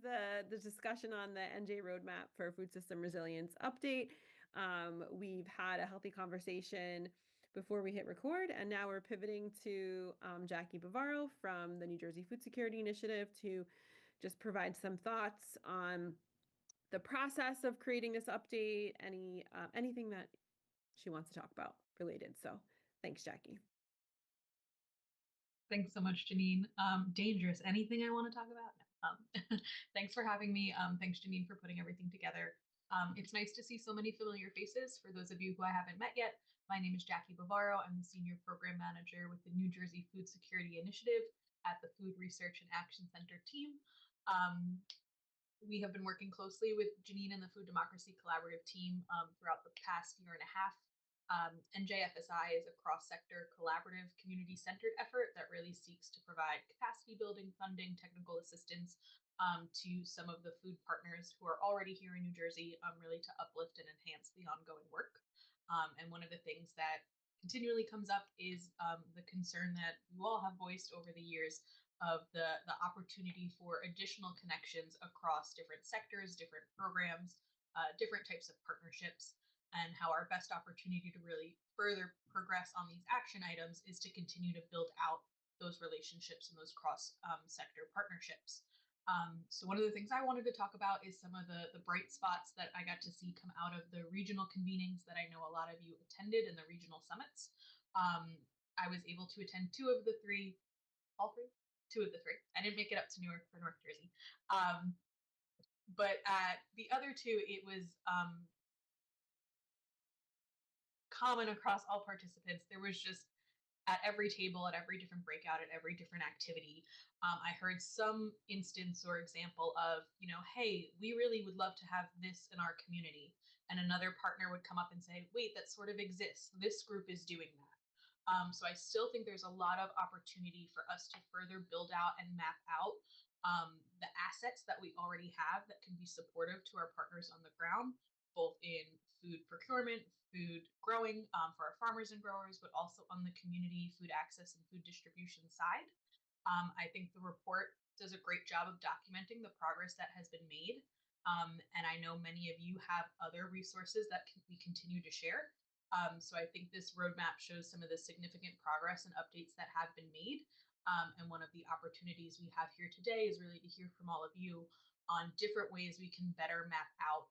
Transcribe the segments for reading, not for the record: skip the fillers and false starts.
the discussion on the NJ roadmap for food system resilience update. We've had a healthy conversation before we hit record, and now we're pivoting to Jackie Bavaro from the New Jersey Food Security Initiative to just provide some thoughts on the process of creating this update, anything that she wants to talk about related. So thanks, Jackie. Thanks so much, Jeanine. Dangerous. Anything I want to talk about? Thanks for having me. Thanks, Jeanine, for putting everything together. It's nice to see so many familiar faces. For those of you who I haven't met yet, my name is Jackie Bavaro. I'm the Senior Program Manager with the New Jersey Food Security Initiative at the Food Research and Action Center team. We have been working closely with Jeanine and the Food Democracy Collaborative team throughout the past year and a half. NJFSI is a cross-sector collaborative community-centered effort that really seeks to provide capacity building, funding, technical assistance to some of the food partners who are already here in New Jersey, really to uplift and enhance the ongoing work. And one of the things that continually comes up is the concern that you all have voiced over the years of the opportunity for additional connections across different sectors, different programs, different types of partnerships, and how our best opportunity to really further progress on these action items is to continue to build out those relationships and those cross-sector partnerships. So one of the things I wanted to talk about is some of the bright spots that I got to see come out of the regional convenings that I know a lot of you attended in the regional summits. I was able to attend two of the three. I didn't make it up to Newark for North Jersey. But at the other two, it was common across all participants. There was just at every table, at every different breakout, at every different activity, I heard some instance or example of, hey, we really would love to have this in our community. And another partner would come up and say, wait, that sort of exists. This group is doing that. So I still think there's a lot of opportunity for us to further build out and map out the assets that we already have that can be supportive to our partners on the ground, both in food procurement, food growing for our farmers and growers, but also on the community food access and food distribution side. I think the report does a great job of documenting the progress that has been made. And I know many of you have other resources that we continue to share. So I think this roadmap shows some of the significant progress and updates that have been made. And one of the opportunities we have here today is really to hear from all of you on different ways we can better map out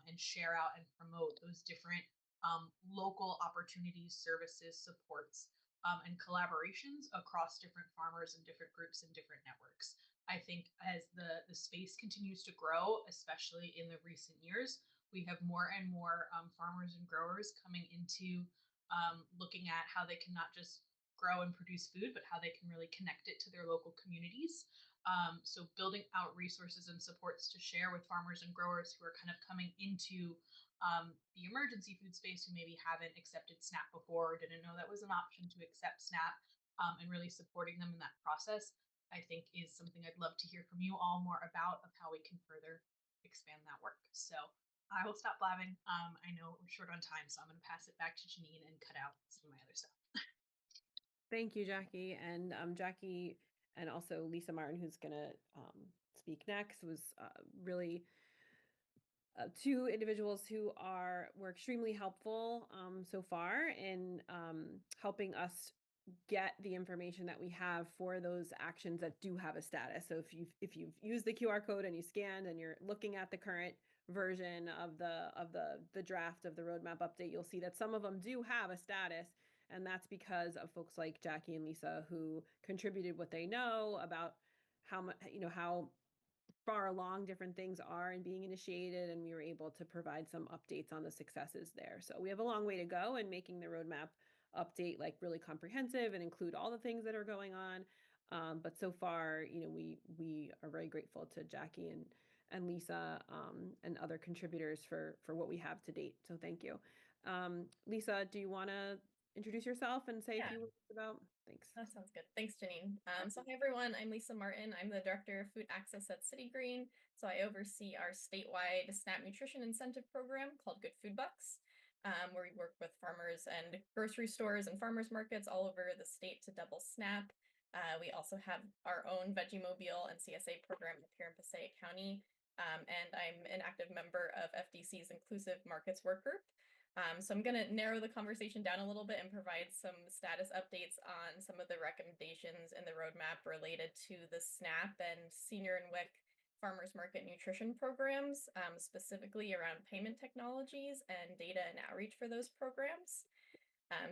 and share out and promote those different local opportunities, services, supports, and collaborations across different farmers and different groups and different networks. I think as the space continues to grow, especially in the recent years, we have more and more farmers and growers coming into looking at how they can not just grow and produce food, but how they can really connect it to their local communities. So building out resources and supports to share with farmers and growers who are kind of coming into the emergency food space who maybe haven't accepted SNAP before, or didn't know that was an option to accept SNAP, and really supporting them in that process, I think is something I'd love to hear from you all more about of how we can further expand that work. So I will stop blabbing. I know we're short on time, so I'm going to pass it back to Jeanine and cut out some of my other stuff. Thank you, Jackie. And Jackie and also Lisa Martin, who's going to speak next, was really two individuals who were extremely helpful so far in helping us get the information that we have for those actions that do have a status. So if you've used the QR code and you scanned and you're looking at the current version of the draft of the roadmap update, you'll see that some of them do have a status. And that's because of folks like Jackie and Lisa who contributed what they know about how much, how far along different things are in being initiated, and we were able to provide some updates on the successes there. So we have a long way to go in making the roadmap update like really comprehensive and include all the things that are going on. But so far, we are very grateful to Jackie and Lisa and other contributors for what we have to date. So thank you. Lisa, do you want to introduce yourself and say a few words about? Thanks. That sounds good. Thanks, Jeanine. So hi, everyone. I'm Lisa Martin. I'm the Director of Food Access at City Green. So I oversee our statewide SNAP nutrition incentive program called Good Food Bucks, where we work with farmers and grocery stores and farmers markets all over the state to double SNAP. We also have our own Vegemobile and CSA program here in Passaic County. And I'm an active member of FDC's Inclusive Markets Work Group. So I'm going to narrow the conversation down a little bit and provide some status updates on some of the recommendations in the roadmap related to the SNAP and Senior and WIC farmers market nutrition programs, specifically around payment technologies and data and outreach for those programs.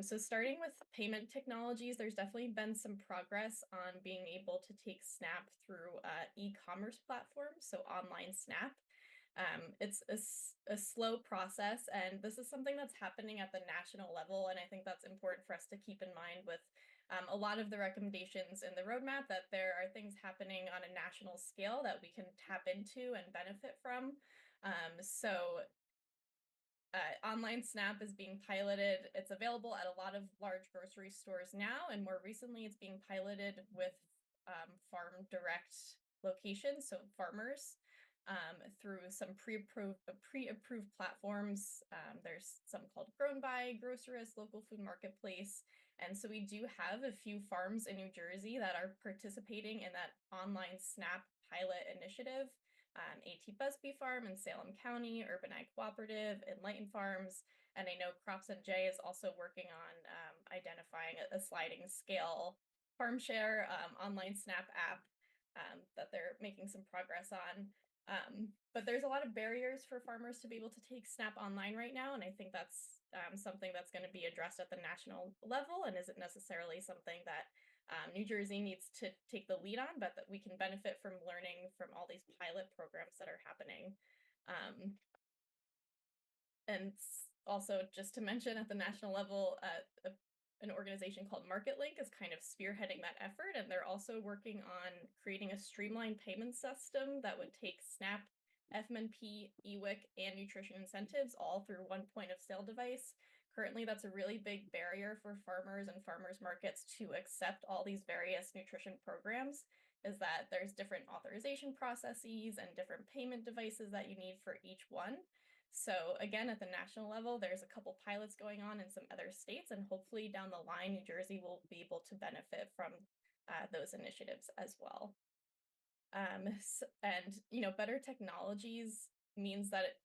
So starting with payment technologies, there's definitely been some progress on being able to take SNAP through e-commerce platforms, so online SNAP. It's a slow process, and this is something that's happening at the national level, and I think that's important for us to keep in mind with a lot of the recommendations in the roadmap, that there are things happening on a national scale that we can tap into and benefit from. Online SNAP is being piloted. It's available at a lot of large grocery stores now, and more recently it's being piloted with farm direct locations, so farmers, through some pre-approved platforms. There's some called Grown By, Grocerist, Local Food Marketplace, and so we do have a few farms in New Jersey that are participating in that online SNAP pilot initiative. AT Busby Farm in Salem County, Urban Ag Cooperative, Enlighten Farms, and I know Crops and J is also working on identifying a sliding scale farm share online SNAP app that they're making some progress on. But there's a lot of barriers for farmers to be able to take SNAP online right now, and I think that's something that's going to be addressed at the national level, and isn't necessarily something that New Jersey needs to take the lead on, but that we can benefit from learning from all these pilot programs that are happening. And also, just to mention, at the national level, an organization called MarketLink is kind of spearheading that effort, and they're also working on creating a streamlined payment system that would take SNAP, FMNP, EWIC, and nutrition incentives all through one point of sale device. Currently, that's a really big barrier for farmers and farmers markets to accept all these various nutrition programs, is that there's different authorization processes and different payment devices that you need for each one. So again, at the national level, there's a couple pilots going on in some other states, and hopefully down the line, New Jersey will be able to benefit from those initiatives as well. And better technologies means that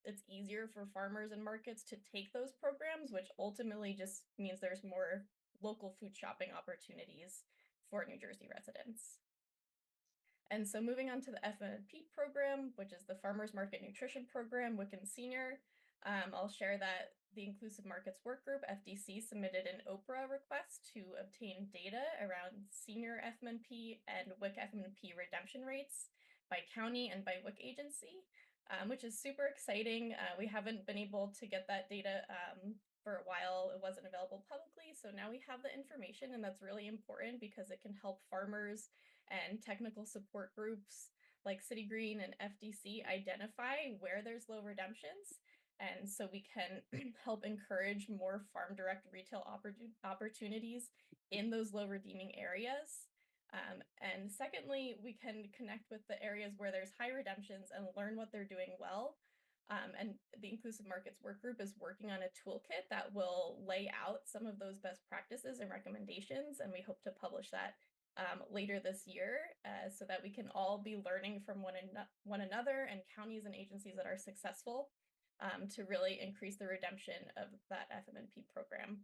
it's easier for farmers and markets to take those programs, which ultimately just means there's more local food shopping opportunities for New Jersey residents. And so moving on to the FMNP program, which is the Farmers Market Nutrition Program, WIC and Senior, I'll share that the Inclusive Markets Work Group, FDC, submitted an OPRA request to obtain data around senior FMNP and WIC FMNP redemption rates by county and by WIC agency, which is super exciting. We haven't been able to get that data for a while. It wasn't available publicly, so now we have the information, and that's really important because it can help farmers and technical support groups like City Green and FDC identify where there's low redemptions. And so we can help encourage more farm direct retail opportunities in those low redeeming areas. And secondly, we can connect with the areas where there's high redemptions and learn what they're doing well. And the Inclusive Markets Work Group is working on a toolkit that will lay out some of those best practices and recommendations, and we hope to publish that later this year, so that we can all be learning from one another, and counties and agencies that are successful to really increase the redemption of that FMNP program.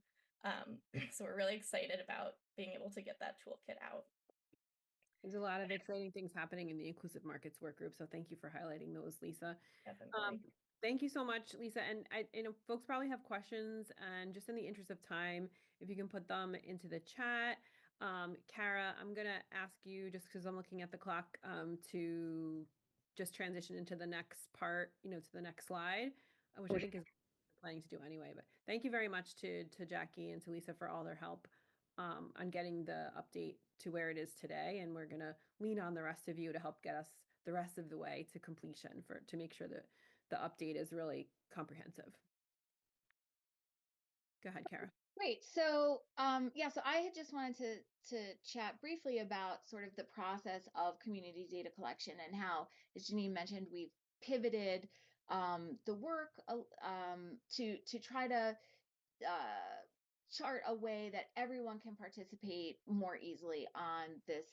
So we're really excited about being able to get that toolkit out. There's a lot of exciting things happening in the Inclusive Markets Work Group, so thank you for highlighting those, Lisa. Definitely. Thank you so much, Lisa. And folks probably have questions, and just in the interest of time, if you can put them into the chat. Cara, I'm gonna ask you, just because I'm looking at the clock, to just transition into the next part, to the next slide, which I think is planning to do anyway. But thank you very much to Jackie and to Lisa for all their help on getting the update to where it is today, and we're gonna lean on the rest of you to help get us the rest of the way to completion, to make sure that the update is really comprehensive. Go ahead, Cara. Great. So so I had just wanted to chat briefly about sort of the process of community data collection, and how, as Jeanine mentioned, we've pivoted the work to try to chart a way that everyone can participate more easily on this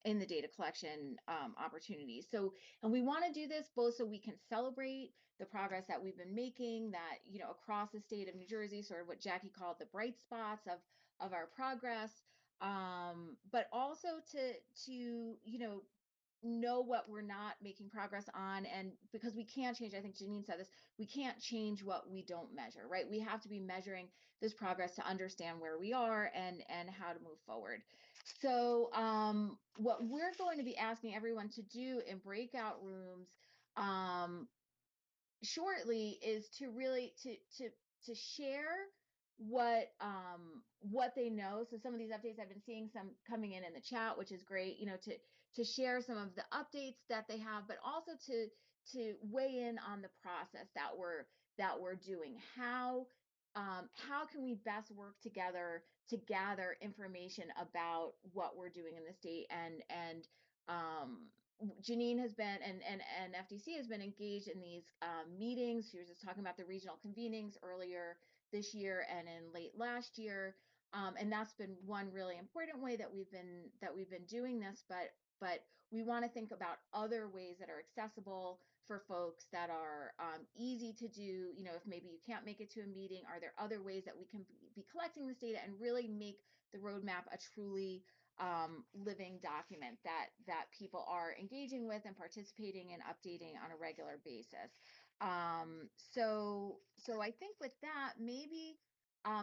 in the data collection opportunities. So, and we want to do this both so we can celebrate the progress that we've been making, that, you know, across the state of New Jersey, sort of what Jackie called the bright spots of our progress, but also to you know what we're not making progress on. And because we can't change, I think Jeanine said this, we can't change what we don't measure, right? We have to be measuring this progress to understand where we are and how to move forward. So what we're going to be asking everyone to do in breakout rooms shortly is to really to share what they know. So some of these updates, I've been seeing some coming in the chat, which is great, you know, to share some of the updates that they have, but also to weigh in on the process that we're doing. How can we best work together to gather information about what we're doing in the state? And Jeanine has been and FDC has been engaged in these meetings. She was just talking about the regional convenings earlier this year and in late last year, and that's been one really important way that we've been doing this. But we want to think about other ways that are accessible for folks, that are easy to do. You know, if maybe you can't make it to a meeting, are there other ways that we can be collecting this data and really make the roadmap a truly living document that people are engaging with and participating and updating on a regular basis. So I think with that, maybe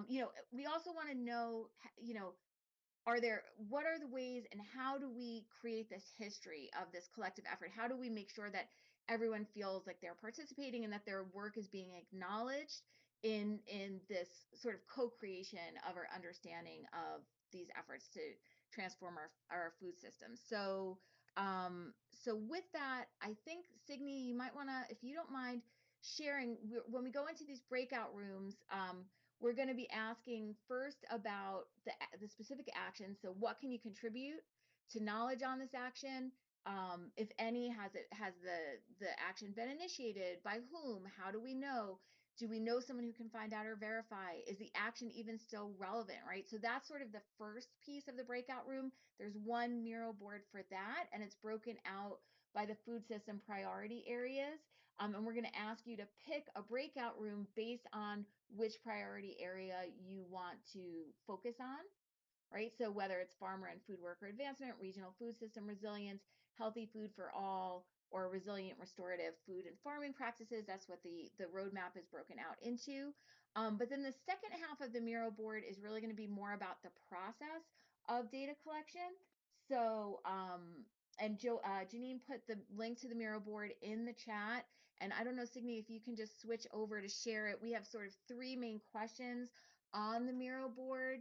you know, we also want to know, you know, what are the ways and how do we create this history of this collective effort? How do we make sure that everyone feels like they're participating and that their work is being acknowledged in this sort of co-creation of our understanding of these efforts to transform our food system? So so with that, I think, Signe, you might want to, if you don't mind sharing, when we go into these breakout rooms, we're going to be asking first about the specific action. So what can you contribute to knowledge on this action? If any, has the action been initiated? By whom? How do we know? Do we know someone who can find out or verify? Is the action even still relevant, right? So that's sort of the first piece of the breakout room. There's one mural board for that, and it's broken out by the food system priority areas. And we're going to ask you to pick a breakout room based on which priority area you want to focus on, right? So whether it's farmer and food worker advancement, regional food system resilience, healthy food for all, or resilient restorative food and farming practices, that's what the roadmap is broken out into. But then the second half of the mural board is really going to be more about the process of data collection. So and Jeanine put the link to the mural board in the chat. And I don't know, Signe, if you can just switch over to share it. We have sort of three main questions on the mural board,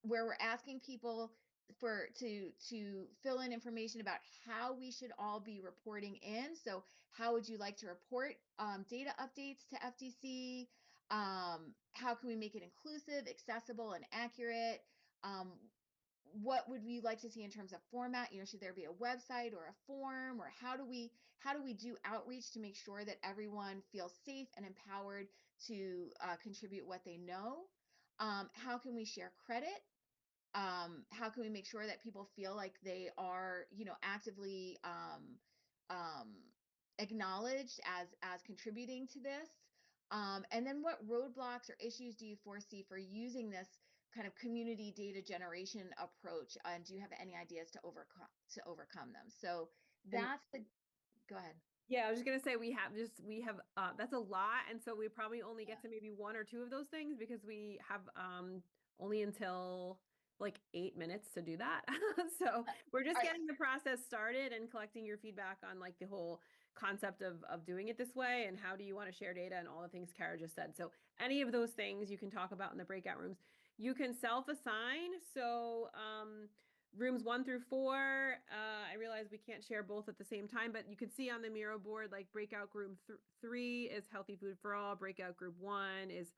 where we're asking people to fill in information about how we should all be reporting in. So how would you like to report data updates to FDC? How can we make it inclusive, accessible, and accurate? What would we like to see in terms of format? You know, should there be a website or a form, or how do we do outreach to make sure that everyone feels safe and empowered to contribute what they know? How can we share credit? How can we make sure that people feel like they are, you know, actively acknowledged as contributing to this? And then what roadblocks or issues do you foresee for using this kind of community data generation approach? And do you have any ideas to overcome them? So that's the, go ahead. Yeah, I was just gonna say we have that's a lot, and so we probably only get to maybe one or two of those things because we have only until like 8 minutes to do that. So we're just getting the process started and collecting your feedback on like the whole concept of doing it this way and how do you want to share data and all the things Cara just said. So any of those things you can talk about in the breakout rooms. You can self-assign. So rooms 1 through 4, I realize we can't share both at the same time, but you can see on the mural board, like breakout group 3 is healthy food for all. Breakout group 1 is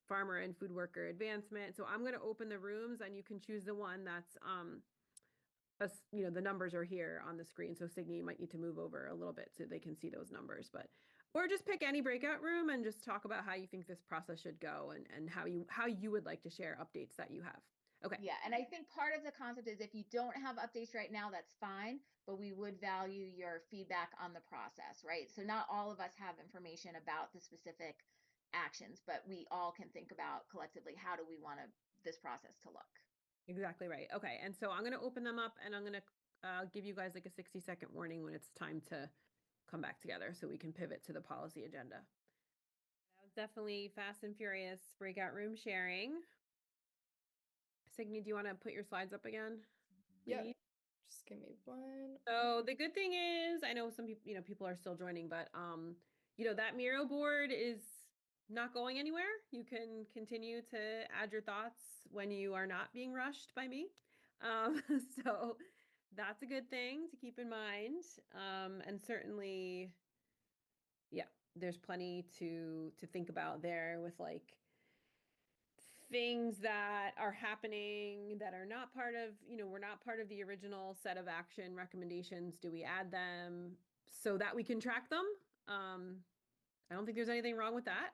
farmer and food worker advancement. So I'm going to open the rooms and you can choose the one that's, you know, the numbers are here on the screen. So Signe, you might need to move over a little bit so they can see those numbers, but Or just pick any breakout room and just talk about how you think this process should go and how you would like to share updates that you have. Okay. Yeah, and I think part of the concept is if you don't have updates right now, that's fine, but we would value your feedback on the process, right? So not all of us have information about the specific actions, but we all can think about collectively how do we want this process to look. Exactly right. Okay. And so I'm going to open them up and I'm going to give you guys like a 60-second warning when it's time to come back together so we can pivot to the policy agenda. That was definitely fast and furious breakout room sharing. Signe, do you want to put your slides up again? Yeah. please? Just give me one. So the good thing is, I know some people, people are still joining, but that Miro board is not going anywhere. You can continue to add your thoughts when you are not being rushed by me. So that's a good thing to keep in mind. And certainly, yeah, there's plenty to think about there with like things that are happening that are not part of, we're not part of the original set of action recommendations. Do we add them so that we can track them? I don't think there's anything wrong with that.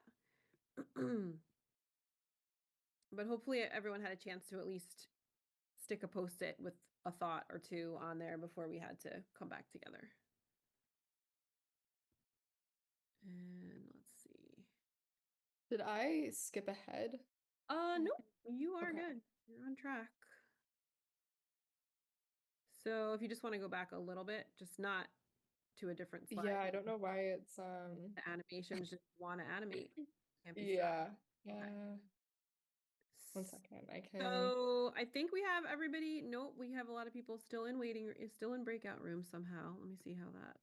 But hopefully everyone had a chance to at least stick a post-it with a thought or two on there before we had to come back together. And let's see. Did I skip ahead? No, you are Okay. good. You're on track. So if you just want to go back a little bit, just not to a different slide. Yeah, I don't know why it's The animations just want to animate. Can't be yeah. stopped. Yeah. One second. I can So I think we have everybody. Nope, we have a lot of people still in still in breakout rooms somehow. Let me see how that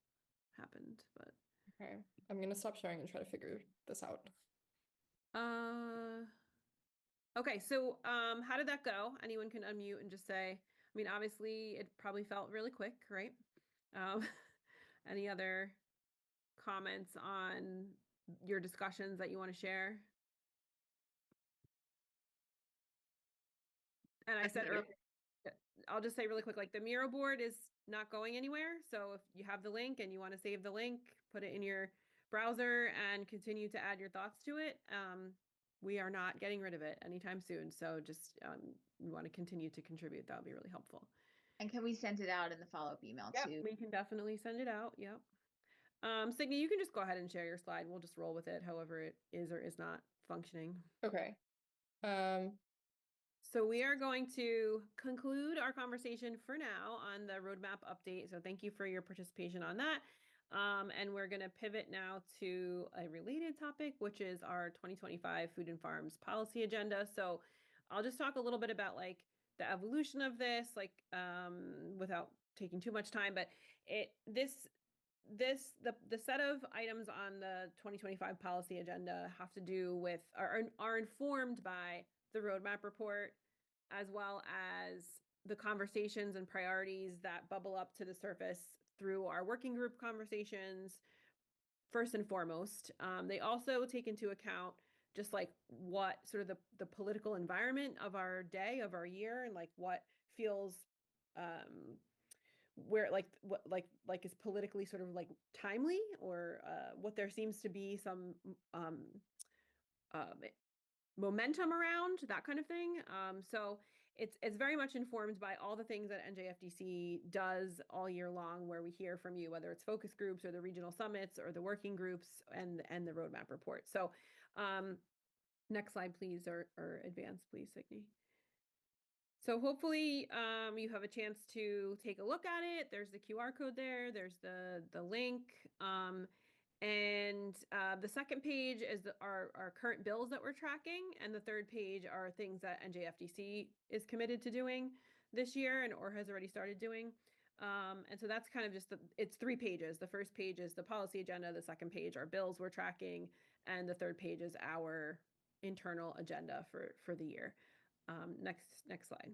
happened. But okay. I'm gonna stop sharing and try to figure this out. okay, so how did that go? Anyone can unmute and just say, I mean, obviously it probably felt really quick, right? Any other comments on your discussions that you want to share? And I said earlier, I'll just say really quick, like the Miro board is not going anywhere. So if you have the link and you want to save the link, put it in your browser and continue to add your thoughts to it. We are not getting rid of it anytime soon. So just we want to continue to contribute. That would be really helpful. And can we send it out in the follow-up email too? We can definitely send it out. Yep. Signe, you can just go ahead and share your slide. We'll just roll with it however it is or is not functioning. Okay. So we are going to conclude our conversation for now on the roadmap update. So thank you for your participation on that. And we're going to pivot now to a related topic, which is our 2025 Food and Farms Policy Agenda. So I'll just talk a little bit about like the evolution of this, like without taking too much time, but the set of items on the 2025 policy agenda have to do with are informed by the roadmap report, as well as the conversations and priorities that bubble up to the surface through our working group conversations. First and foremost, they also take into account just like what sort of the political environment of our day, of our year, and like what feels where what is politically sort of like timely, or what there seems to be some momentum around, that kind of thing. So it's very much informed by all the things that NJFDC does all year long, where we hear from you, whether it's focus groups or the regional summits or the working groups and the roadmap report. So next slide, please, or advance, please, Signe. So hopefully you have a chance to take a look at it. There's the QR code there. There's the link. And the second page is our current bills that we're tracking. And the third page are things that NJFDC is committed to doing this year or has already started doing. And so that's kind of just it's 3 pages. The first page is the policy agenda. The second page are bills we're tracking. And the third page is our internal agenda for the year. Next slide.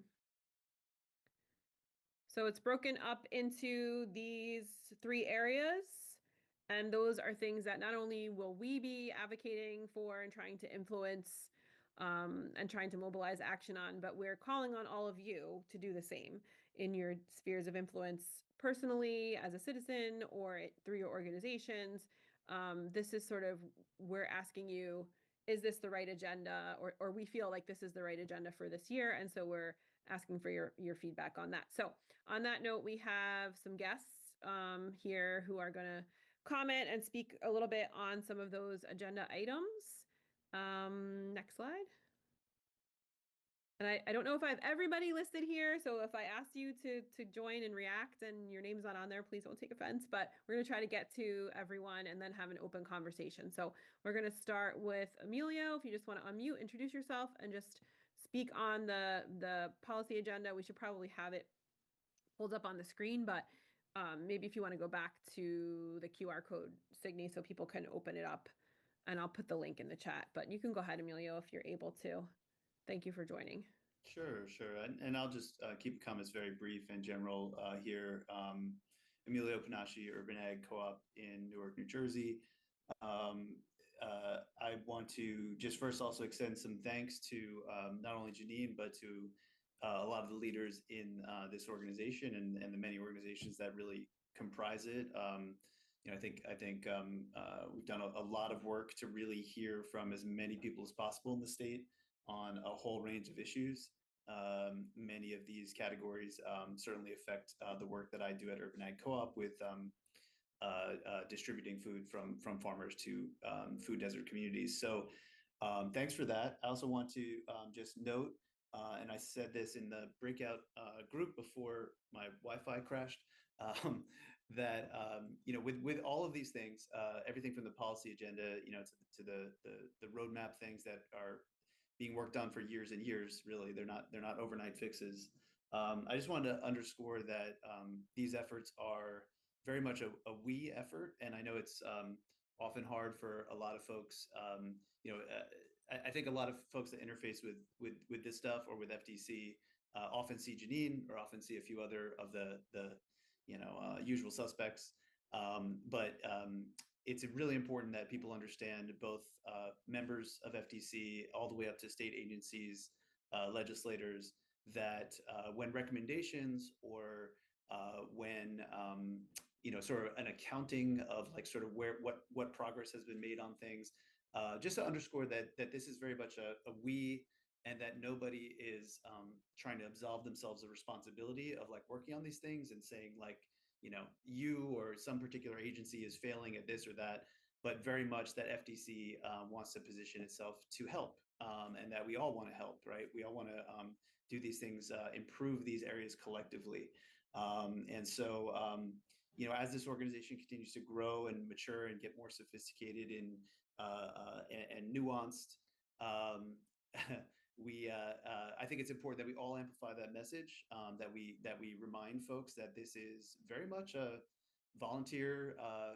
So it's broken up into these 3 areas, and those are things that not only will we be advocating for and trying to influence and trying to mobilize action on, but we're calling on all of you to do the same in your spheres of influence, personally as a citizen or through your organizations, this is sort of, we're asking you, is this the right agenda, or we feel like this is the right agenda for this year, and so we're asking for your feedback on that. So on that note, we have some guests here who are going to comment and speak a little bit on some of those agenda items. Next slide. And I don't know if I have everybody listed here, so if I ask you to join and react and your name's not on there, please don't take offense, but we're going to try to get to everyone and then have an open conversation. So we're going to start with Emilio. If you just want to unmute, introduce yourself, and just speak on the policy agenda. We should probably have it pulled up on the screen, but maybe if you want to go back to the QR code, Signe, so people can open it up, and I'll put the link in the chat. But you can go ahead, Emilio, if you're able to. Thank you for joining. Sure. And I'll just keep the comments very brief and general here. Emilio Panasci, Urban Ag Co-op in Newark, New Jersey. I want to just first also extend some thanks to not only Jeanine, but to a lot of the leaders in this organization and the many organizations that really comprise it. I think we've done a lot of work to really hear from as many people as possible in the state on a whole range of issues. Many of these categories certainly affect the work that I do at Urban Ag Co-op with distributing food from farmers to food desert communities. So thanks for that. I also want to just note, and I said this in the breakout group before my Wi-Fi crashed, that with all of these things, everything from the policy agenda, to the roadmap things that are being worked on for years and years. Really, they're not overnight fixes. I just wanted to underscore that these efforts are very much a we effort, and I know it's often hard for a lot of folks. I think a lot of folks that interface with this stuff or with FTC often see Jeanine or often see a few other of the usual suspects, but it's really important that people understand, both members of FTC all the way up to state agencies, legislators, that when recommendations or when sort of an accounting of like sort of what progress has been made on things, just to underscore that this is very much a we, and that nobody is trying to absolve themselves of responsibility of like working on these things and saying like, you or some particular agency is failing at this or that, but very much that FTC wants to position itself to help, and that we all want to help, right? We all want to do these things, improve these areas collectively. And so, as this organization continues to grow and mature and get more sophisticated and nuanced, I think it's important that we all amplify that message, that we remind folks that this is very much a volunteer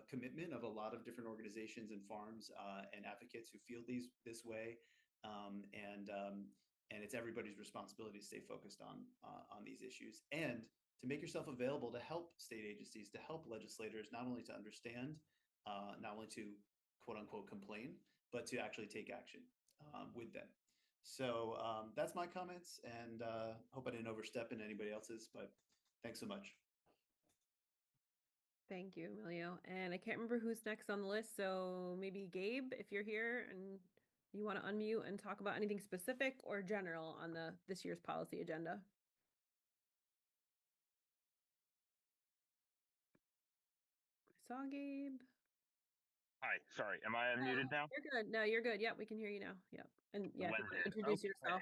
commitment of a lot of different organizations and farms and advocates who feel this way, and it's everybody's responsibility to stay focused on these issues and to make yourself available to help state agencies, to help legislators, not only to understand, not only to quote unquote complain, but to actually take action with them. So that's my comments, and hope I didn't overstep in anybody else's, but thanks so much. Thank you, Emilio. And I can't remember who's next on the list, so maybe Gabe, if you're here and you want to unmute and talk about anything specific or general on this year's policy agenda. I saw Gabe. Hi, sorry, am I unmuted now? You're good. No, you're good. Yep, we can hear you now. Yep. And yeah, if you want to introduce yourself.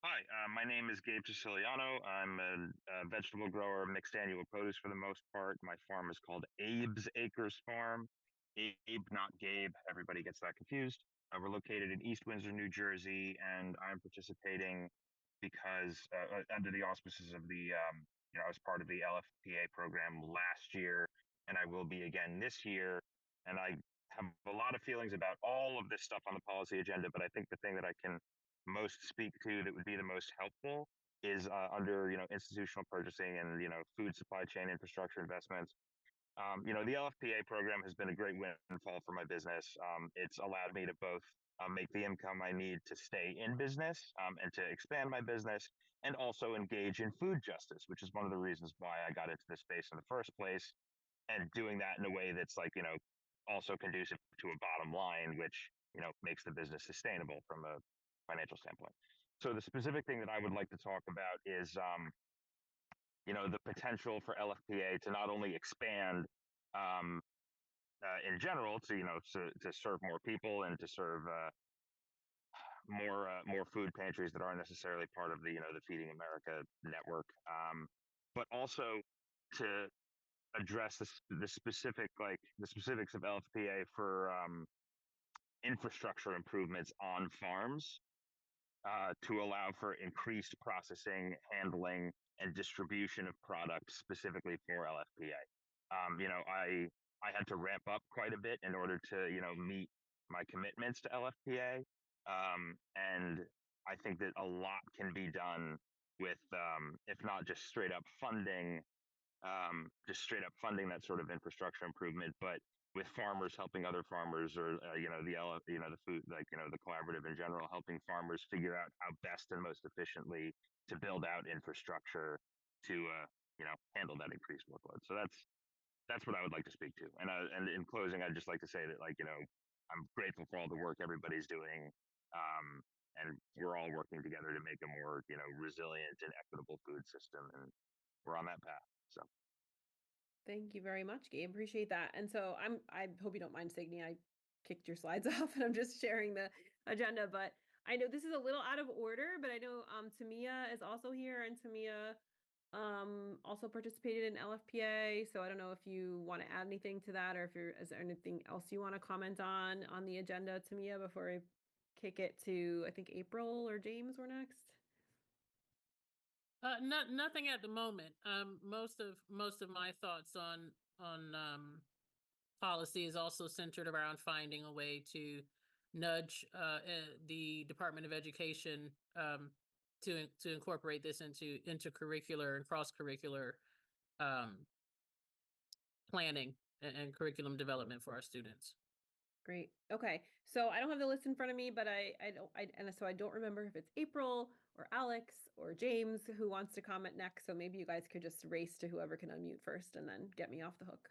Hi, my name is Gabe Siciliano. I'm a vegetable grower, mixed annual produce for the most part. My farm is called Abe's Acres Farm. Abe, not Gabe. Everybody gets that confused. We're located in East Windsor, New Jersey, and I'm participating because under the auspices of I was part of the LFPA program last year, and I will be again this year. And I have a lot of feelings about all of this stuff on the policy agenda, but I think the thing that I can most speak to that would be the most helpful is under institutional purchasing and food supply chain infrastructure investments. The LFPA program has been a great windfall for my business. It's allowed me to both make the income I need to stay in business and to expand my business, and also engage in food justice, which is one of the reasons why I got into this space in the first place. And doing that in a way that's like also conducive to a bottom line, which makes the business sustainable from a financial standpoint. So the specific thing that I would like to talk about is the potential for LFPA to not only expand in general to serve more people and to serve more food pantries that aren't necessarily part of the Feeding America network, but also to address the specifics of LFPA for infrastructure improvements on farms to allow for increased processing, handling, and distribution of products specifically for LFPA. I had to ramp up quite a bit in order to meet my commitments to LFPA, and I think that a lot can be done with if not just straight up funding that sort of infrastructure improvement, but with farmers helping other farmers, or the food, the collaborative in general, helping farmers figure out how best and most efficiently to build out infrastructure to handle that increased workload. So that's what I would like to speak to. And in closing, I'd just like to say that I'm grateful for all the work everybody's doing, and we're all working together to make a more resilient and equitable food system, and we're on that path. So. Thank you very much, Gabe. Appreciate that. And so I hope you don't mind, Signe. I kicked your slides off and I'm just sharing the agenda, but I know this is a little out of order, but I know Tamia is also here, and Tamia also participated in LFPA. So I don't know if you want to add anything to that, or is there anything else you want to comment on the agenda, Tamia, before I kick it to, I think, April or James were next? Nothing at the moment. Most of my thoughts on policy is also centered around finding a way to nudge the Department of Education to incorporate this into intercurricular and cross-curricular planning and curriculum development for our students. Great. Okay. So I don't have the list in front of me, but so I don't remember if it's April or Alex or James who wants to comment next. So maybe you guys could just race to whoever can unmute first and then get me off the hook.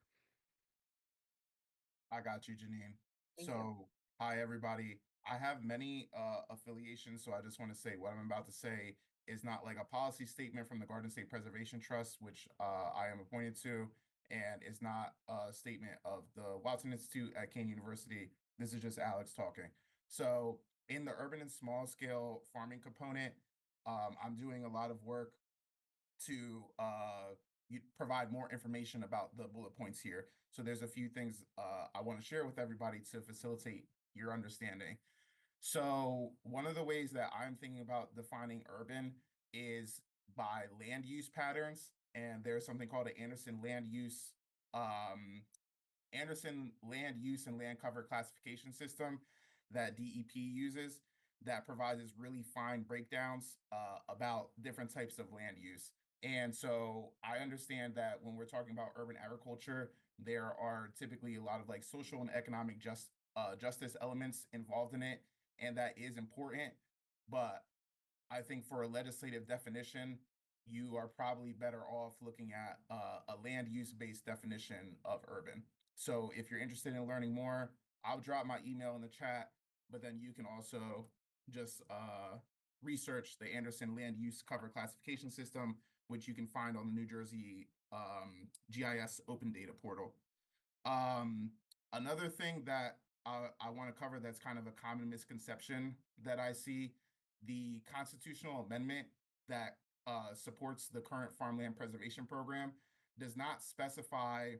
I got you, Jeanine. Thank you. Hi, everybody. I have many affiliations, so I just want to say what I'm about to say is not like a policy statement from the Garden State Preservation Trust, which I am appointed to, and is not a statement of the Watson Institute at Kean University. This is just Alex talking. So in the urban and small scale farming component, I'm doing a lot of work to provide more information about the bullet points here. So there's a few things I want to share with everybody to facilitate your understanding. So one of the ways that I'm thinking about defining urban is by land use patterns. And there's something called the Anderson land use and land cover classification system that DEP uses that provides really fine breakdowns about different types of land use. And so I understand that when we're talking about urban agriculture, there are typically a lot of like social and economic justice elements involved in it, and that is important. But I think for a legislative definition, you are probably better off looking at a land use based definition of urban. So if you're interested in learning more, I'll drop my email in the chat, but then you can also just research the Anderson land use cover classification system, which you can find on the New Jersey GIS open data portal. Another thing that I want to cover that's kind of a common misconception that I see, the constitutional amendment that supports the current farmland preservation program does not specify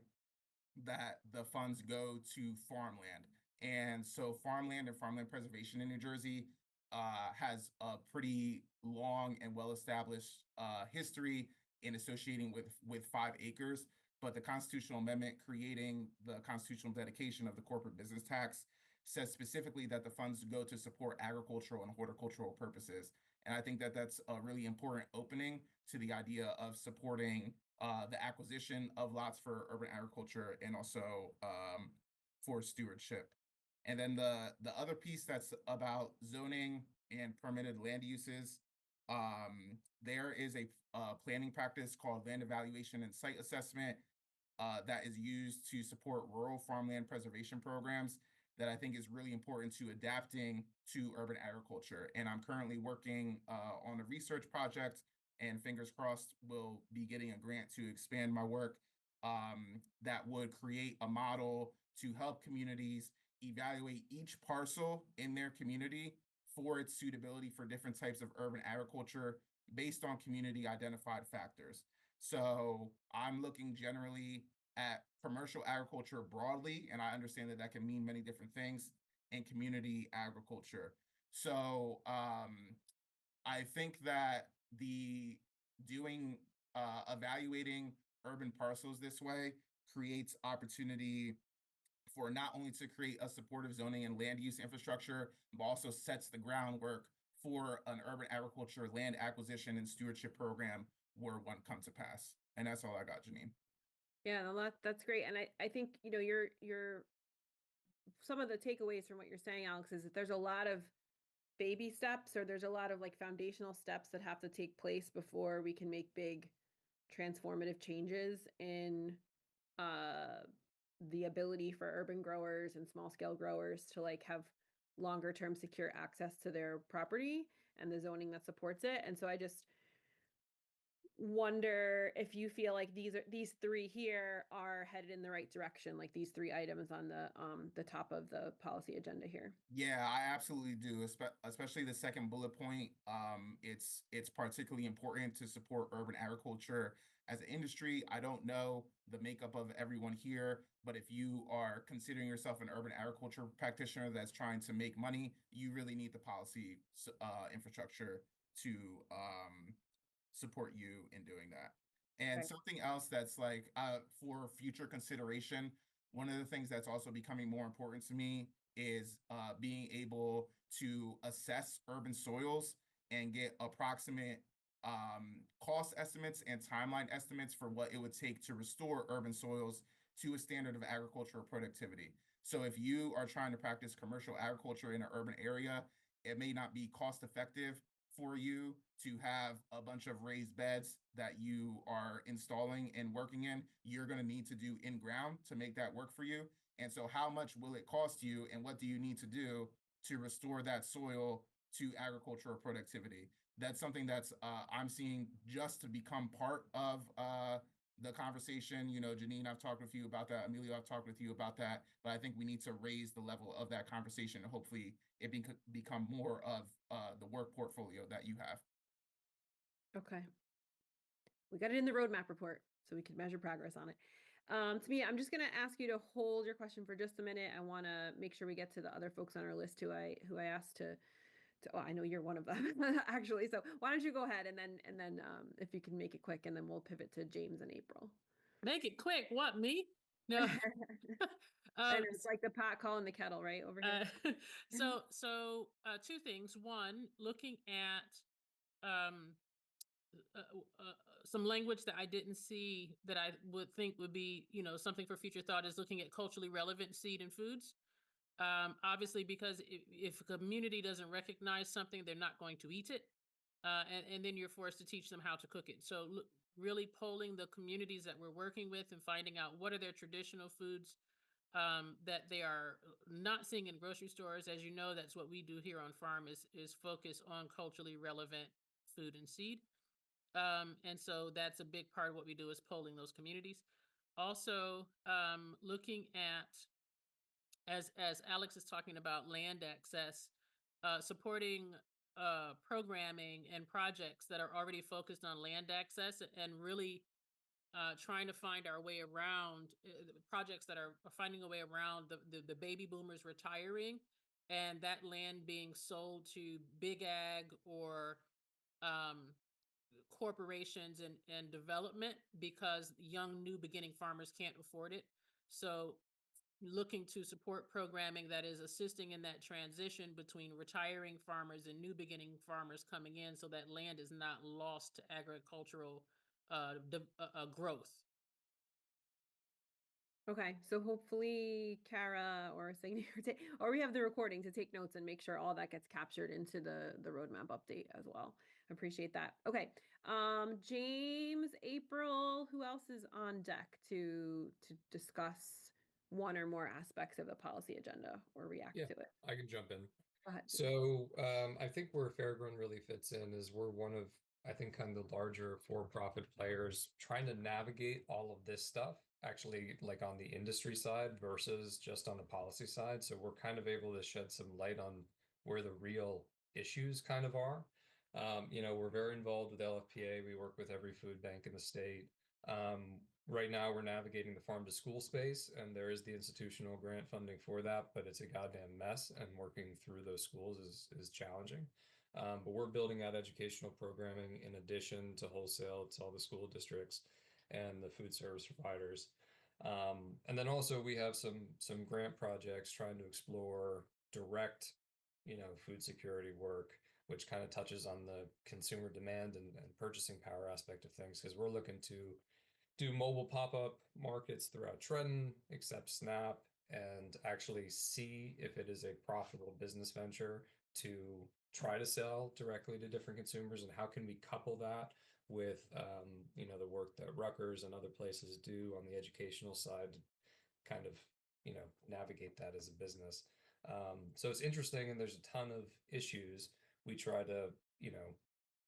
that the funds go to farmland. And so farmland and farmland preservation in New Jersey has a pretty long and well-established history in associating with 5 acres. But the constitutional amendment creating the constitutional dedication of the corporate business tax says specifically that the funds go to support agricultural and horticultural purposes. And I think that that's a really important opening to the idea of supporting the acquisition of lots for urban agriculture and also for stewardship. And then the other piece that's about zoning and permitted land uses, there is a planning practice called land evaluation and site assessment that is used to support rural farmland preservation programs that I think is really important to adapting to urban agriculture. And I'm currently working on a research project, and fingers crossed, will be getting a grant to expand my work that would create a model to help communities evaluate each parcel in their community for its suitability for different types of urban agriculture based on community identified factors. So I'm looking generally at commercial agriculture broadly, and I understand that that can mean many different things, and community agriculture. So I think that the doing evaluating urban parcels this way creates opportunity for not only to create a supportive zoning and land use infrastructure, but also sets the groundwork for an urban agriculture land acquisition and stewardship program were one come to pass. And that's all I got, Jeanine. Yeah, no, that's great. And I think, you know, your some of the takeaways from what you're saying, Alex, is that there's a lot of baby steps, or there's a lot of like foundational steps that have to take place before we can make big transformative changes in the ability for urban growers and small scale growers to like have longer term secure access to their property and the zoning that supports it. And so I just wonder if you feel like these three here are headed in the right direction, like these three items on the top of the policy agenda here. Yeah, I absolutely do. Especially the second bullet point. It's particularly important to support urban agriculture as an industry. I don't know the makeup of everyone here, but if you are considering yourself an urban agriculture practitioner that's trying to make money, you really need the policy infrastructure to support you in doing that. And Okay. something else that's like for future consideration, one of the things that's also becoming more important to me is being able to assess urban soils and get approximate cost estimates and timeline estimates for what it would take to restore urban soils to a standard of agricultural productivity. So if you are trying to practice commercial agriculture in an urban area, it may not be cost effective for you to have a bunch of raised beds that you are installing and working in. You're going to need to do in ground to make that work for you. And so how much will it cost you, and what do you need to do to restore that soil to agricultural productivity? That's something that's I'm seeing just to become part of the conversation. You know, Jeanine, I've talked with you about that. Emilio, I've talked with you about that. But I think we need to raise the level of that conversation, and hopefully it become more of the work portfolio that you have. Okay. We got it in the roadmap report, so we can measure progress on it. To me, I'm just going to ask you to hold your question for just a minute. I want to make sure we get to the other folks on our list who I asked to. Oh, I know you're one of them actually. So why don't you go ahead, and then if you can make it quick, and then we'll pivot to James and April. Make it quick. What, me? No. And it's like the pot calling the kettle, right over here. So two things. One, looking at some language that I didn't see that I would think would be, you know, something for future thought, is looking at culturally relevant seed and foods. Obviously, because if a community doesn't recognize something, they're not going to eat it. And then you're forced to teach them how to cook it. So really polling the communities that we're working with and finding out what are their traditional foods that they are not seeing in grocery stores. As you know, that's what we do here on farm, is focus on culturally relevant food and seed. And so that's a big part of what we do, is polling those communities. Also, looking at, as Alex is talking about land access, supporting programming and projects that are already focused on land access, and really trying to find our way around projects that are finding a way around the baby boomers retiring, and that land being sold to big ag or corporations and development, because young new beginning farmers can't afford it. So looking to support programming that is assisting in that transition between retiring farmers and new beginning farmers coming in, so that land is not lost to agricultural growth. Okay, so hopefully Cara or Signe, or we have the recording to take notes and make sure all that gets captured into the roadmap update as well. Appreciate that. Okay. James, April, who else is on deck to discuss one or more aspects of the policy agenda or react Yeah, to it? I can jump in. Go ahead. So I think where Fairground really fits in is we're one of, I think, kind of the larger for-profit players trying to navigate all of this stuff, actually, like on the industry side versus just on the policy side. So we're kind of able to shed some light on where the real issues kind of are. We're very involved with LFPA. We work with every food bank in the state. Right now, we're navigating the farm to school space, and there is the institutional grant funding for that, but it's a goddamn mess, and working through those schools is challenging. But we're building out educational programming in addition to wholesale to all the school districts and the food service providers. And then also we have some grant projects trying to explore direct, food security work, which kind of touches on the consumer demand and purchasing power aspect of things, because we're looking to do mobile pop-up markets throughout Trenton, accept SNAP, and actually see if it is a profitable business venture to try to sell directly to different consumers, and how can we couple that with the work that Rutgers and other places do on the educational side to kind of navigate that as a business. So it's interesting, and there's a ton of issues. We try to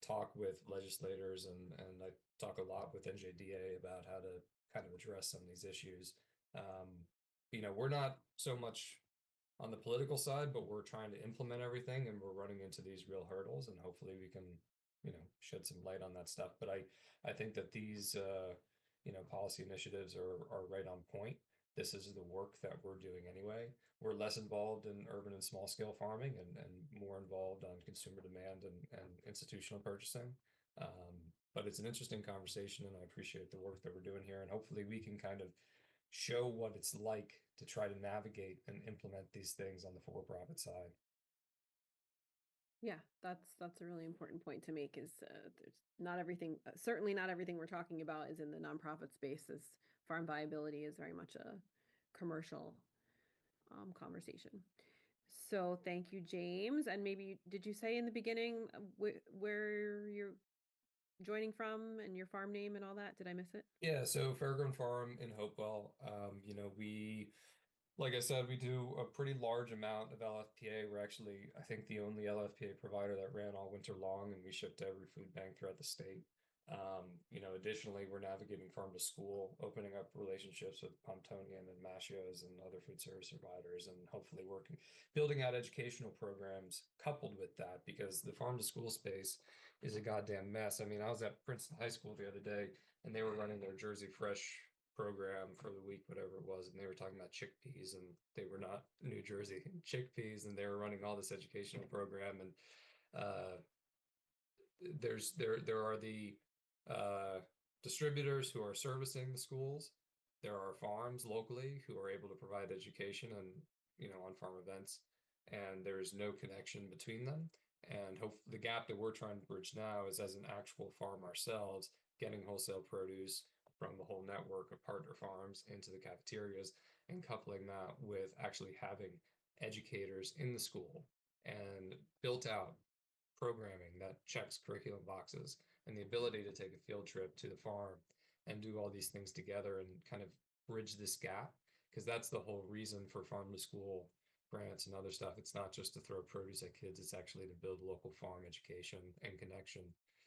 talk with legislators, and I talk a lot with NJDA about how to kind of address some of these issues. We're not so much on the political side, but we're trying to implement everything, and we're running into these real hurdles, and hopefully we can shed some light on that stuff. But I think that these policy initiatives are right on point. This is the work that we're doing anyway. We're less involved in urban and small scale farming, and more involved on consumer demand and institutional purchasing. But it's an interesting conversation, and I appreciate the work that we're doing here. And hopefully we can kind of show what it's like to try to navigate and implement these things on the for-profit side. Yeah, that's a really important point to make. Is there's not everything, certainly not everything we're talking about is in the nonprofit space. As farm viability is very much a commercial conversation. So thank you, James. And maybe did you say in the beginning where you're joining from and your farm name and all that? Did I miss it? Yeah, so Fairground Farm in Hopewell. Like I said, we do a pretty large amount of LFPA. We're actually, I think, the only LFPA provider that ran all winter long, and we ship to every food bank throughout the state. Additionally, we're navigating farm to school, opening up relationships with Pontonian and Mascios and other food service providers, and hopefully building out educational programs coupled with that, because the farm to school space is a goddamn mess. I mean, I was at Princeton High School the other day, and they were running their Jersey Fresh program for the week, whatever it was, and they were talking about chickpeas, and they were not New Jersey chickpeas, and they were running all this educational program. And there are the distributors who are servicing the schools. There are farms locally who are able to provide education and on-farm events, and there is no connection between them. And the gap that we're trying to bridge now is, as an actual farm ourselves, getting wholesale produce from the whole network of partner farms into the cafeterias, and coupling that with actually having educators in the school and built out programming that checks curriculum boxes, and the ability to take a field trip to the farm and do all these things together and kind of bridge this gap, because that's the whole reason for farm to school grants and other stuff. It's not just to throw produce at kids, it's actually to build local farm education and connection.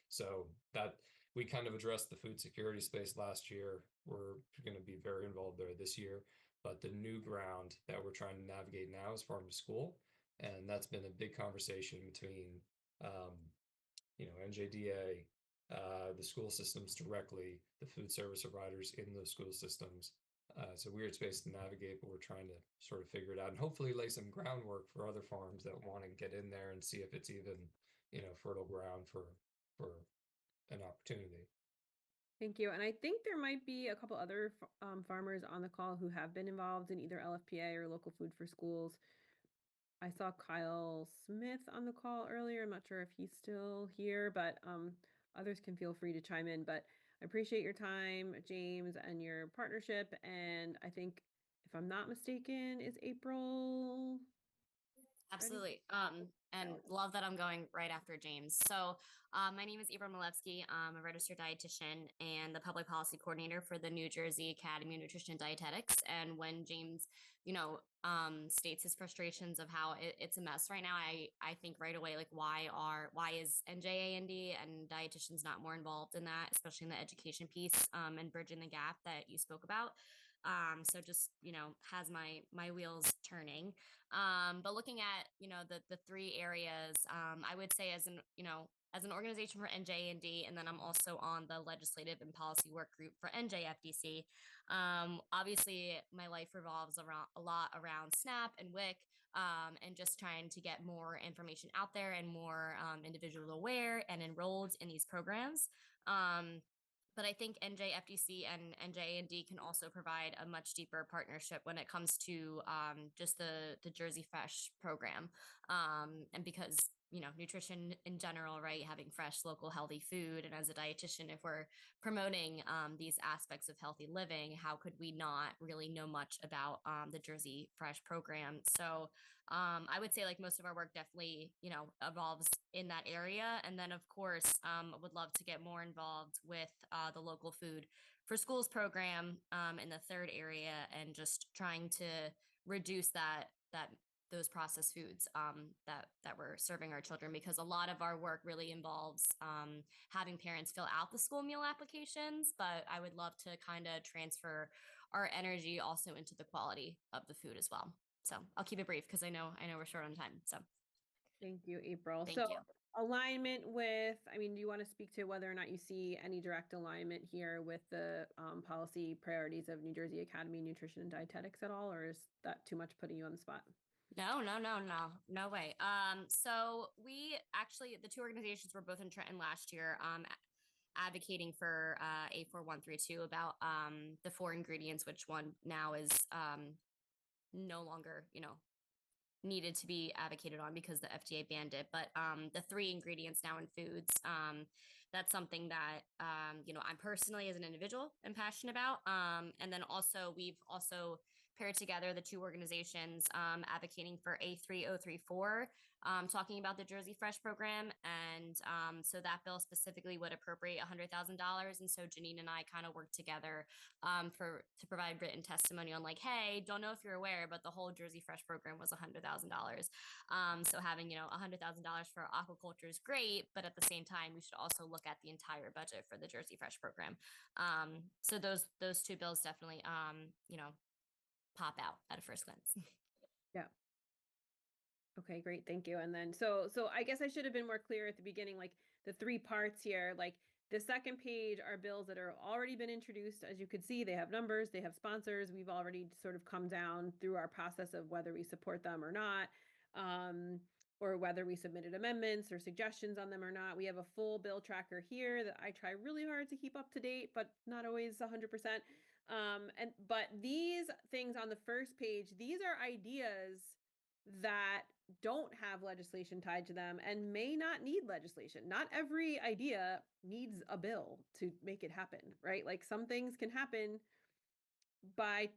So that we kind of addressed the food security space last year. We're going to be very involved there this year, but the new ground that we're trying to navigate now is farm to school. And that's been a big conversation between NJDA, the school systems directly, the food service providers in those school systems. It's a weird space to navigate, but we're trying to sort of figure it out, and hopefully lay some groundwork for other farms that want to get in there and see if it's even, fertile ground for an opportunity. Thank you. And I think there might be a couple other farmers on the call who have been involved in either LFPA or local food for schools. I saw Kyle Smith on the call earlier. I'm not sure if he's still here, but others can feel free to chime in. But I appreciate your time, James, and your partnership. And I think, if I'm not mistaken, is April Absolutely. And love that I'm going right after James. So, my name is Milevski. I'm a registered dietitian and the public policy coordinator for the New Jersey Academy of Nutrition and Dietetics. And when James, states his frustrations of how it's a mess right now, I think right away, like, why is NJAND and dietitians not more involved in that, especially in the education piece, and bridging the gap that you spoke about. So just, has my wheels turning. But looking at, the three areas, I would say as an organization for NJND, and then I'm also on the legislative and policy work group for NJFDC. Obviously, my life revolves around a lot around SNAP and WIC, and just trying to get more information out there and more individuals aware and enrolled in these programs. But I think NJFDC and NJND can also provide a much deeper partnership when it comes to just the Jersey Fresh program. And because, nutrition in general, right, having fresh, local, healthy food. And as a dietitian, if we're promoting these aspects of healthy living, how could we not really know much about the Jersey Fresh program? So I would say like most of our work definitely, evolves in that area. And then of course, I would love to get more involved with the local food for schools program in the third area, and just trying to reduce those processed foods that we're serving our children, because a lot of our work really involves having parents fill out the school meal applications, but I would love to kind of transfer our energy also into the quality of the food as well. So I'll keep it brief because I know we're short on time. So Thank you, April. Thank so you. alignment with, do you want to speak to whether or not you see any direct alignment here with the policy priorities of New Jersey Academy of Nutrition and Dietetics at all, or is that too much putting you on the spot? No way. So we actually, the two organizations were both in Trenton last year, advocating for A4132 about the 4 ingredients, which one now is no longer, needed to be advocated on because the FDA banned it. But the 3 ingredients now in foods, that's something that, I'm personally as an individual am passionate about. And then also we've also paired together the two organizations advocating for A3034, talking about the Jersey Fresh program. And so that bill specifically would appropriate $100,000. And so Jeanine and I kind of worked together to provide written testimony on like, hey, don't know if you're aware, but the whole Jersey Fresh program was $100,000. So having, $100,000 for aquaculture is great, but at the same time, we should also look at the entire budget for the Jersey Fresh program. So those two bills definitely, pop out at a first glance. Yeah. Okay, great. Thank you. And then, so I guess I should have been more clear at the beginning, like the 3 parts here, like the second page are bills that are already been introduced. As you could see, they have numbers, they have sponsors. We've already sort of come down through our process of whether we support them or not, or whether we submitted amendments or suggestions on them or not. We have a full bill tracker here that I try really hard to keep up to date, but not always 100%. But these things on the first page, these are ideas that don't have legislation tied to them and may not need legislation. Not every idea needs a bill to make it happen, right? Like some things can happen by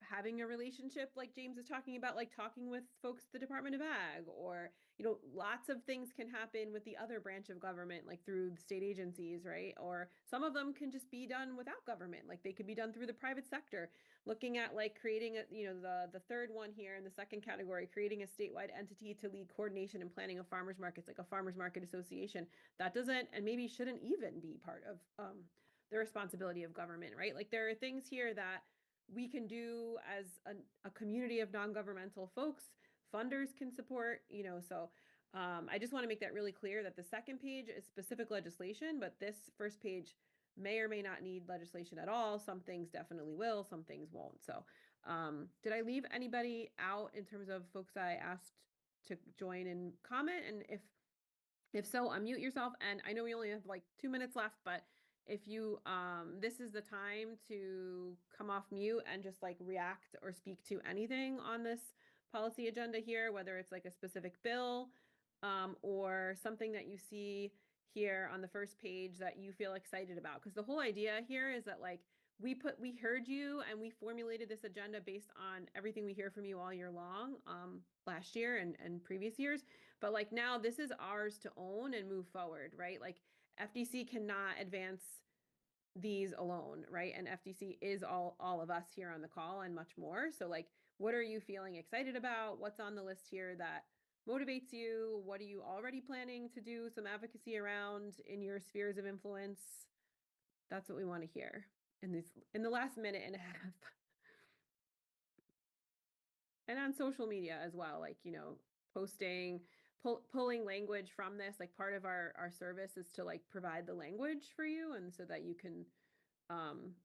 having a relationship like James is talking about, like talking with folks at the Department of Ag, or, lots of things can happen with the other branch of government, like through the state agencies, right? Or some of them can just be done without government, like they could be done through the private sector. Looking at like creating the third one here in the second category, creating a statewide entity to lead coordination and planning of farmers markets, like a farmers market association, that doesn't and maybe shouldn't even be part of the responsibility of government, right? Like there are things here that we can do as a community of non-governmental folks. Funders can support, so I just want to make that really clear that the second page is specific legislation, but this first page may or may not need legislation at all. Some things definitely will, some things won't. So did I leave anybody out in terms of folks I asked to join and comment? And if so, unmute yourself. And I know we only have like 2 minutes left, but if you, this is the time to come off mute and just like react or speak to anything on this policy agenda here, whether it's like a specific bill or something that you see here on the first page that you feel excited about. Because the whole idea here is that like we heard you and we formulated this agenda based on everything we hear from you all year long, last year and previous years. But like now this is ours to own and move forward, right? Like FDC cannot advance these alone, right? And FDC is all of us here on the call and much more. So like, what are you feeling excited about? What's on the list here that motivates you? What are you already planning to do some advocacy around in your spheres of influence? That's what we want to hear in the last minute and a half. And on social media as well, like, you know, posting, pulling language from this, like part of our service is to like provide the language for you, and so that you can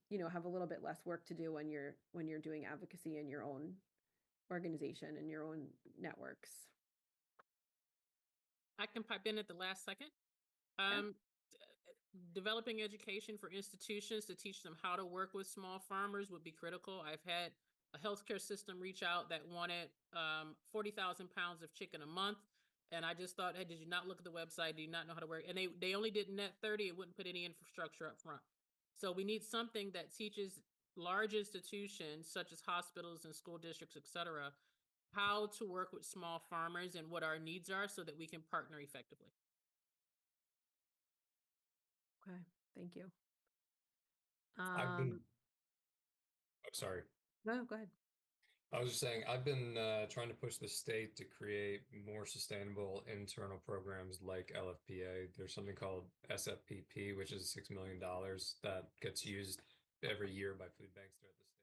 you know, have a little bit less work to do when you're doing advocacy in your own organization and your own networks. I can pipe in at the last second. Developing education for institutions to teach them how to work with small farmers would be critical. I've had a healthcare system reach out that wanted 40,000 pounds of chicken a month. And I just thought, hey, did you not look at the website? Do you not know how to work? And they only did net 30. It wouldn't put any infrastructure up front. So we need something that teaches large institutions such as hospitals and school districts, et cetera, how to work with small farmers and what our needs are so that we can partner effectively. Okay, thank you. I've been, oh, sorry. No, go ahead. I was just saying, I've been trying to push the state to create more sustainable internal programs like LFPA. There's something called SFPP, which is $6 million that gets used every year by food banks throughout the state.